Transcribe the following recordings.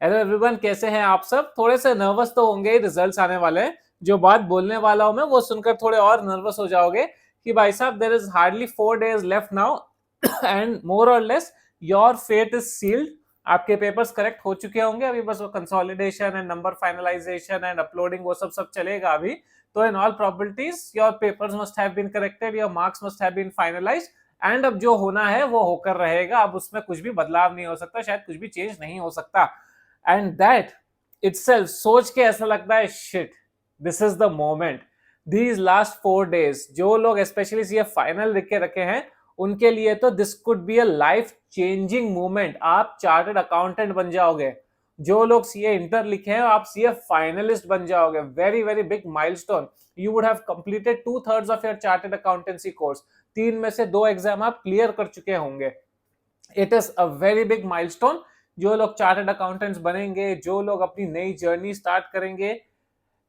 Hello everyone, कैसे हैं आप सब? थोड़े से नर्वस तो होंगे ही, रिजल्ट्स आने वाले हैं। जो बात बोलने वाला हूं मैं वो सुनकर थोड़े और नर्वस हो जाओगे कि भाई साहब, there is hardly 4 days left now and more और less your fate is sealed. आपके पेपर्स करेक्ट हो चुके होंगे, अभी बस वो consolidation and number finalisation and uploading वो सब सब चलेगा अभी। तो in all probabilities your papers must have been corrected, your marks must have been finalised and अब जो होना है वो होकर रहेगा। अब उसमें कुछ भी बदलाव नहीं हो सकता, शायद कुछ भी चेंज नहीं हो सकता। एंड दैट इटसेल्फ सोच के ऐसा लगता है, shit, this is the moment. These last 4 days जो लोग स्पेशली ये फाइनल लिख के रखे हैं उनके लिए तो this could be a life changing moment. आप चार्टर्ड अकाउंटेंट बन जाओगे। जो लोग सीए इंटर लिखे हैं आप सीए फाइनलिस्ट बन जाओगे। Very very big milestone. You would have completed 2/3 of your chartered accountancy course. 3 में से 2 एग्जाम आप क्लियर कर चुके होंगे। It is a very big milestone. जो लोग चार्टर्ड अकाउंटेंट्स बनेंगे, जो लोग अपनी नई जर्नी स्टार्ट करेंगे,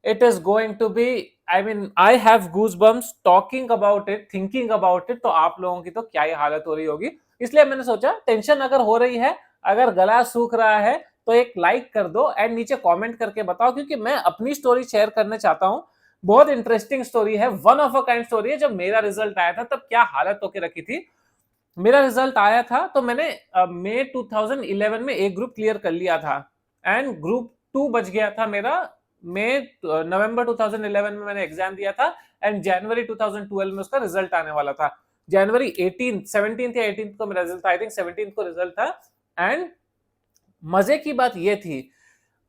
it is going to be, I mean I have goose bumps talking about it, thinking about it. तो आप लोगों की तो क्या ही हालत हो रही होगी। इसलिए मैंने सोचा, टेंशन अगर हो रही है, अगर गला सूख रहा है, तो एक लाइक कर दो एंड नीचे कमेंट करके बताओ, क्योंकि मैं अपनी स्टोरी शेयर करना चाहता हूं। बहुत इंटरेस्टिंग स्टोरी है, one of a kind story है। जब मेरा रिजल्ट आया था तब क्या हालत होके रखी थी। मेरा रिजल्ट आया था तो मैंने मई 2011 में एक ग्रुप क्लियर कर लिया था एंड ग्रुप 2 बच गया था मेरा। मई नवंबर 2011 में मैंने एग्जाम दिया था एंड जनवरी 2012 में उसका रिजल्ट आने वाला था। जनवरी 18 17 या 18 को मेरा रिजल्ट था, आई थिंक 17 को रिजल्ट था। एंड मजे की बात ये थी,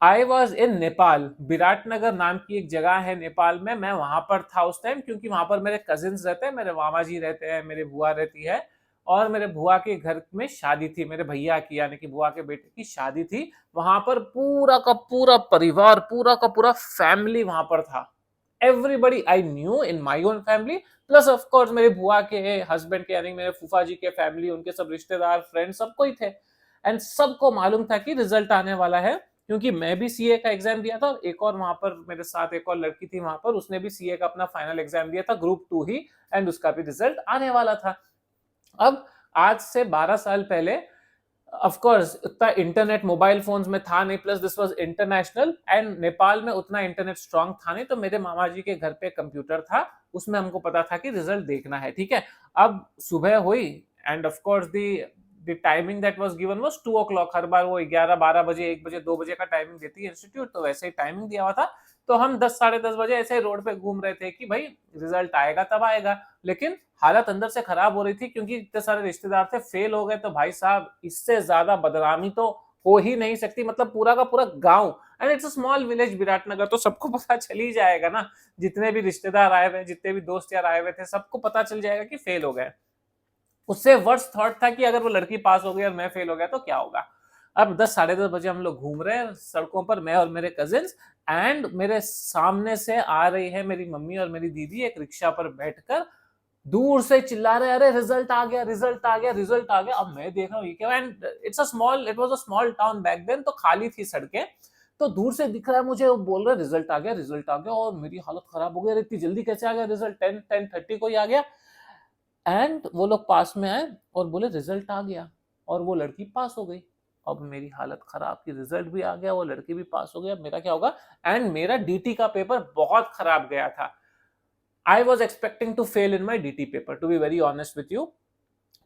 I was in Nepal. Viratnagar नाम की एक जगह है नेपाल में, मैं वहां पर था उस टाइम, क्योंकि वहां पर मेरे कजिन्स रहते हैं, मेरे मामा जी रहते हैं, मेरे बुआ रहती है। और मेरे बुआ के घर में शादी थी, मेरे भैया की यानी कि बुआ के बेटे की शादी थी। वहां पर पूरा का पूरा परिवार, पूरा का पूरा फैमिली वहां पर था। Everybody I new in my own family, plus of course मेरे बुआ के हस्बैंड के यानी मेरे फूफा जी के फैमिली, उनके सब रिश्तेदार, फ्रेंड, सब कोई थे। एंड सबको मालूम था कि रिजल्ट आने वाला है, क्योंकि मैं भी सीए का एग्जाम दिया था और एक और वहां पर मेरे साथ एक और लड़की थी वहां पर, उसने भी सीए का अपना फाइनल एग्जाम दिया था, ग्रुप 2 ही। एंड उसका भी रिजल्ट आने वाला था। अब आज से 12 साल पहले ऑफ कोर्स उतना इंटरनेट मोबाइल फोन्स में था नहीं, plus this was international and Nepal में उतना इंटरनेट स्ट्रांग था नहीं। तो मेरे मामा जी के घर पे कंप्यूटर था, उसमें हमको पता था कि रिजल्ट देखना है, ठीक है। अब सुबह हुई end of course the timing that was given was 2 o'clock। हर बार वो 11 12 बजे 1 बजे 2 बजे का टाइमिंग देती है इंस्टीट्यूट, तो वैसे ही टाइमिंग दिया हुआ था। तो हम 10 10:30 बजे ऐसे ही रोड पे घूम रहे थे कि भाई रिजल्ट आएगा तब आएगा। लेकिन हालत अंदर से खराब हो रही थी, क्योंकि इतने सारे रिश्तेदार थे, फेल हो गए तो भाई साहब इससे ज्यादा बदनामी तो हो ही नहीं सकती। मतलब पूरा का पूरा गांव, and it's a small village Viratnagar, तो सबको पता चल ही जाएगा ना। जितने भी रिश्तेदार आए हुए, जितने भी दोस्त यार आए हुए थे, सबको पता चल जाएगा कि फेल हो गए। उससे वर्ष थॉट था कि अगर वो लड़की पास हो गई और मैं फेल हो गया तो क्या होगा। अब 10 10:30 बजे हम लोग घूम रहे हैं सड़कों पर, मैं और मेरे कजिन्स। एंड मेरे सामने से आ रही है मेरी मम्मी और मेरी दीदी एक रिक्शा पर बैठकर, दूर से चिल्ला रहे, अरे रिजल्ट आ गया, रिजल्ट आ गया, रिजल्ट आ गया। अब मैं देख रहा हूँ ये क्या। And it was a small town back then, तो खाली थी सड़कें। तो दूर से दिख रहा है मुझे, वो बोल रहे रिजल्ट आ गया, रिजल्ट आ गया। और मेरी हालत खराब हो गई, अरे इतनी जल्दी कैसे आ गया रिजल्ट, 10 10:30 को ही आ गया। एंड वो लोग पास में आए और बोले रिजल्ट आ गया, और वो लड़की पास हो गई। अब मेरी हालत खराब की, रिजल्ट भी आ गया, वो लड़की भी पास हो गया, अब मेरा क्या होगा। एंड मेरा डीटी का पेपर बहुत खराब गया था। I was expecting to fail in my DT paper, to be very honest with you.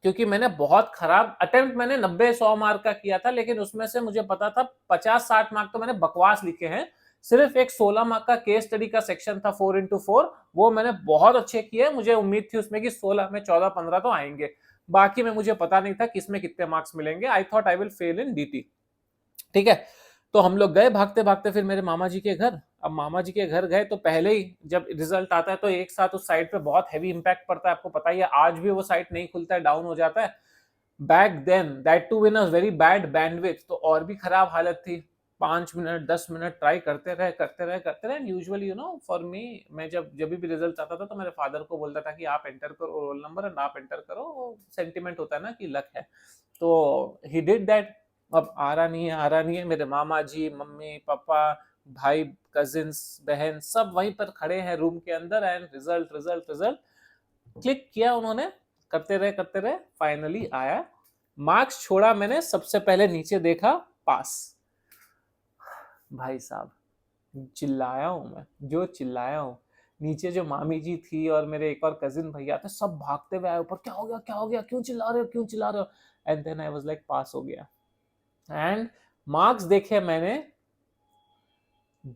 क्योंकि मैंने बहुत खराब अटेम्प्ट, मैंने 90 100 मार्क का किया था, लेकिन उसमें से मुझे पता था 50 60 मार्क तो मैंने बकवास लिखे हैं। सिर्फ एक 16 मार्क का केस स्टडी का सेक्शन था 4x4, वो मैंने बहुत अच्छे किए। मुझे उम्मीद थी उसमें कि 16 में 14 15 तो आएंगे। बाकी में मुझे पता नहीं था किसमें कितने मार्क्स मिलेंगे। I thought I will fail in DT, ठीक है। तो हम लोग गए भागते भागते फिर मेरे मामा जी के घर। अब मामा जी के घर गए तो पहले ही जब रिजल्ट आता है तो एक साथ उस साइट पे बहुत हैवी इंपैक्ट पड़ता है, आपको पता ही है, आज भी वो साइट नहीं खुलता है, डाउन हो जाता है। Back then that to win a very bad bandwidth, तो और भी खराब हालत थी। 5 मिनट 10 मिनट ट्राई करते रहे। Usually you know for me, मैं जब जब भी रिजल्ट आता था तो मेरे फादर को बोलता था कि आप एंटर करो रोल नंबर एंड आप एंटर करो, वो सेंटिमेंट होता है ना कि लक है। तो ही डिड दैट। अब आ रहा नहीं है, आ रहा नहीं है। मेरे मामा जी, मम्मी पापा, भाई, कजिन्स, बहन, सब वहीं पर खड़े हैं रूम के अंदर। And result result result click किया उन्होंने, करते रहे, फाइनली आया। मार्क्स छोड़ा मैंने, सबसे पहले नीचे देखा, पास। भाई साहब चिल्लाया हूँ मैं, जो चिल्लाया हूँ। नीचे जो मामी जी थी और मेरे एक और कजिन भैया थे, सब भागते हुए आए ऊपर, क्या हो गया, क्या हो गया, क्यों चिल्ला रहे हो, क्यों चिल्ला रहे हो? And then I was like pass हो गया। एंड मार्क्स देखे मैंने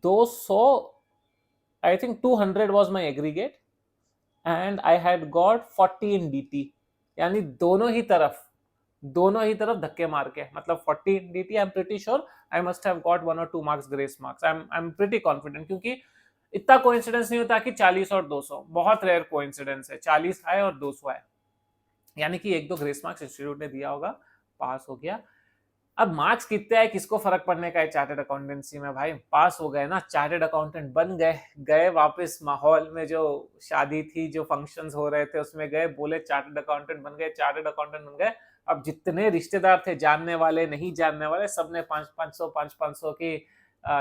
200, I think 200 was my aggregate and I had got 40 in DT. यानी दोनों ही तरफ धक्के मार के, मतलब 40 in DT, I am pretty sure I must have got 1 or 2 marks grace marks. I am pretty confident, क्योंकि इतना कोइंसिडेंस नहीं होता कि 40 और 200, बहुत रेयर कोइंसिडेंस है 40 आए और 200 आए। यानी कि 1-2 ग्रेस मार्क्स इंस्टीट्यूट ने दिया होगा, पास हो गया। अब मार्क्स कितने आए किसको फर्क पड़ने का है चार्टेड अकाउंटेंसी में, भाई पास हो गए ना, चार्टेड अकाउंटेंट बन गए। गए वापस माहौल में, जो शादी थी, जो फंक्शंस हो रहे थे उसमें गए, बोले चार्टेड अकाउंटेंट बन गए, चार्टेड अकाउंटेंट बन गए। अब जितने रिश्तेदार थे, जानने वाले नहीं जानने वाले, सबने 500 की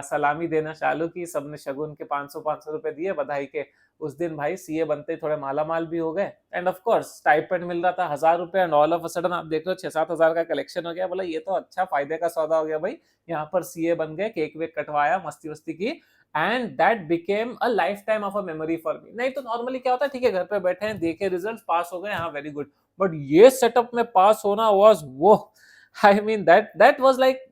सलामी देना चालू की, सबने शगुन के 500 रुपए दिए बधाई के। उस दिन भाई सीए बनते ही थोड़े माला माल भी हो गए। एंड ऑफ कोर्स स्टाइपेंड मिल रहा था 1000 रुपए, and all of a sudden आप देख लो 6-7 हजार का कलेक्शन हो गया। बोला ये तो अच्छा फायदे का सौदा हो गया भाई, यहाँ पर सीए बन गए, केक वेक कटवाया, मस्ती वस्ती की। And that became a life time of a memory for me. नहीं तो नॉर्मली क्या होता है, ठीक है घर पे बैठे हैं, देखे रिजल्ट, पास हो गए, हाँ वेरी गुड। बट ये सेटअप में पास होना वाज वो, I mean that was like,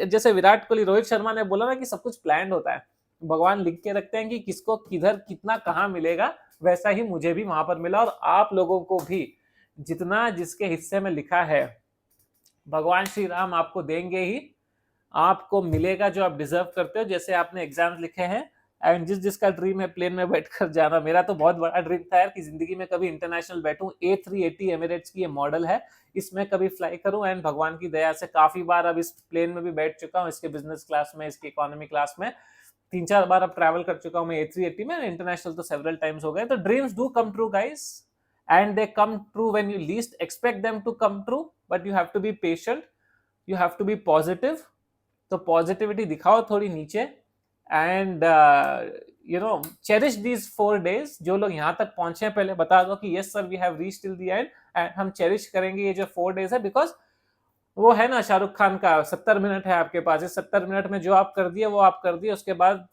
जैसे विराट कोहली, रोहित शर्मा ने बोला ना कि सब कुछ प्लान्ड होता है, भगवान लिख के रखते हैं कि किसको किधर कितना कहाँ मिलेगा। वैसा ही मुझे भी वहां पर मिला, और आप लोगों को भी जितना जिसके हिस्से में लिखा है, भगवान श्री राम आपको देंगे ही, आपको मिलेगा जो आप डिजर्व करते हो। जैसे आपने एग्जाम्स लिखे हैं, एंड जिसका ड्रीम है प्लेन में बैठकर जाना, मेरा तो बहुत बड़ा ड्रीम था यार कि जिंदगी में कभी इंटरनेशनल बैठूं। A380 एमिरेट्स की ये मॉडल है, इसमें कभी फ्लाई करूं, एंड भगवान की दया से काफी बार अब इस प्लेन में भी बैठ चुका हूं, इसके बिजनेस क्लास में, इसकी इकोनॉमी क्लास में 3-4 बार अब ट्रैवल कर चुका हूं मैं A380 में, इंटरनेशनल तो सेवरल टाइम्स हो गए। तो dreams do come true guys, and they come true when you least expect them to come true, but you have to be patient, you have to be positive. तो positivity दिखाओ थोड़ी नीचे, and cherish these 4 days। जो लोग यहाँ तक पहुंचे हैं पहले बता दो कि yes sir we have reached till the end, and हम चेरिश करेंगे ये जो 4 days है, बिकॉज वो है ना शाहरुख खान का 70 मिनट है आपके पास, इस 70 मिनट में जो आप कर दिए वो आप कर दिए, उसके बाद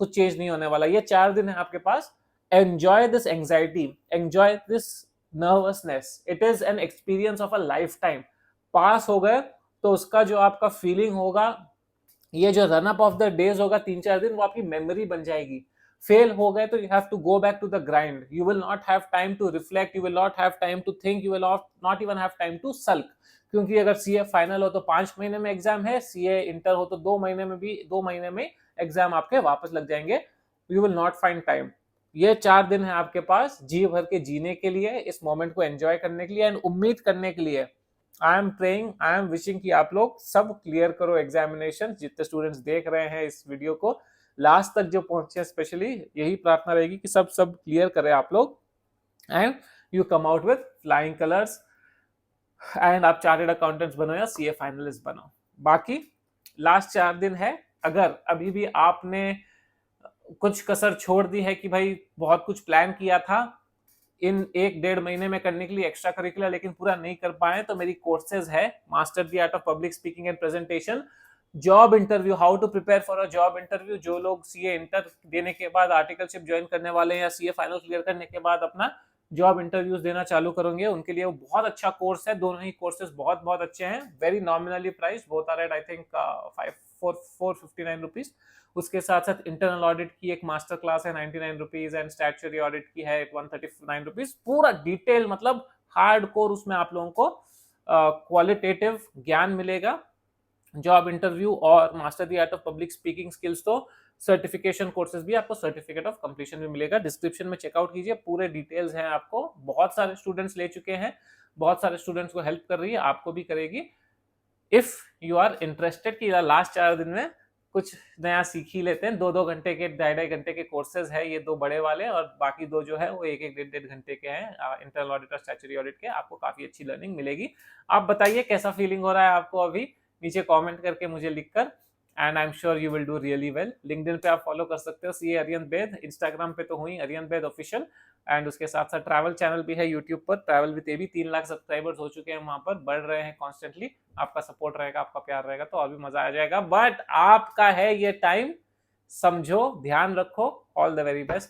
कुछ चेंज नहीं होने वाला। ये 4 दिन है आपके पास, enjoy this anxiety, enjoy this nervousness, it is an experience of a lifetime. Pass हो गए तो उसका जो आपका फीलिंग होगा, ये जो run up of the days होगा 3-4 दिन, वो आपकी मेमोरी बन जाएगी। फेल हो गए तो you have to go back to the grind, you will not have time to reflect, you will not have time to think, you will not even have time to sulk. क्योंकि अगर CA final हो तो 5 महीने में exam है, CA inter हो तो 2 महीने में भी, 2 महीने में एग्जाम आपके वापस लग जाएंगे, you will not find time. ये 4 दिन है आपके पास जी भर के जीने के लिए, इस मोमेंट को एंजॉय करने के लिए, एंड उम्मीद करने के लिए। I am praying, I am wishing कि आप लोग सब क्लियर करो एग्जामिनेशन। जितने स्टूडेंट्स देख रहे हैं इस वीडियो को, लास्ट तक जो पहुंचे, स्पेशली यही प्रार्थना रहेगी कि सब क्लियर करें आप लोग, and you come out with flying colours, and आप चार्टेड अकाउंटेंट्स बनो या सीए फाइनलिस्ट बनो। बाकी लास्ट 4 दिन है, अगर अभी भी आपने कुछ कसर छोड़ दी है कि भाई बहुत कुछ प्लान किया था इन 1-1.5 महीने में करने के लिए एक्स्ट्रा करिकुलर, लेकिन पूरा नहीं कर पाए, तो मेरी कोर्सेज है master the art of public speaking and presentation, job interview, how to prepare for a job interview. जो लोग सीए इंटर देने के बाद आर्टिकलशिप ज्वाइन करने वाले हैं, या सीए फाइनल क्लियर करने के बाद अपना जॉब इंटरव्यूज देना चालू करेंगे, उनके लिए वो बहुत अच्छा कोर्स है। दोनों ही कोर्सेज बहुत बहुत अच्छे हैं, very nominally price, both are at I think 459 rupees. उसके साथ साथ इंटरनल ऑडिट की एक मास्टर क्लास है 99 रुपीज, एंड स्टैट्यूटरी ऑडिट की है 139 रुपीज। पूरा डिटेल, मतलब हार्ड कोर, उसमें आप लोगों को क्वालिटेटिव ज्ञान मिलेगा। जॉब इंटरव्यू और master the art of public speaking skills, तो सर्टिफिकेशन कोर्सेज भी, आपको सर्टिफिकेट ऑफ कंप्लीशन भी मिलेगा। डिस्क्रिप्शन में चेकआउट कीजिए, पूरे डिटेल्स हैं आपको। बहुत सारे स्टूडेंट्स ले चुके हैं, बहुत सारे स्टूडेंट्स को हेल्प कर रही है, आपको भी करेगी। इफ यू आर इंटरेस्टेड कि लास्ट 4 दिन में कुछ नया सीख ही लेते हैं, 2-2 घंटे के, 2.5 घंटे के कोर्सेज है ये 2 बड़े वाले, और बाकी 2 जो है वो 1-1, 1.5 घंटे के हैं इंटरनल ऑडिट और स्टैट्यूटरी ऑडिट के। आपको काफी अच्छी लर्निंग मिलेगी। आप बताइए कैसा फीलिंग हो रहा है आपको अभी, नीचे कमेंट करके मुझे लिखकर, and I am sure you will do really well. LinkedIn पे आप फॉलो कर सकते हो सीए अरियन बेद, इंस्टाग्राम पे तो हुई अरियन बेद ऑफिशियल, एंड उसके साथ साथ ट्रैवल चैनल भी है यूट्यूब पर, travel with AB. 3 lakh subscribers हो चुके हैं वहां पर, बढ़ रहे हैं कॉन्स्टेंटली। आपका सपोर्ट रहेगा, आपका प्यार रहेगा तो और भी मजा आ जाएगा। बट आपका है ये टाइम, समझो, ध्यान रखो। All the very best.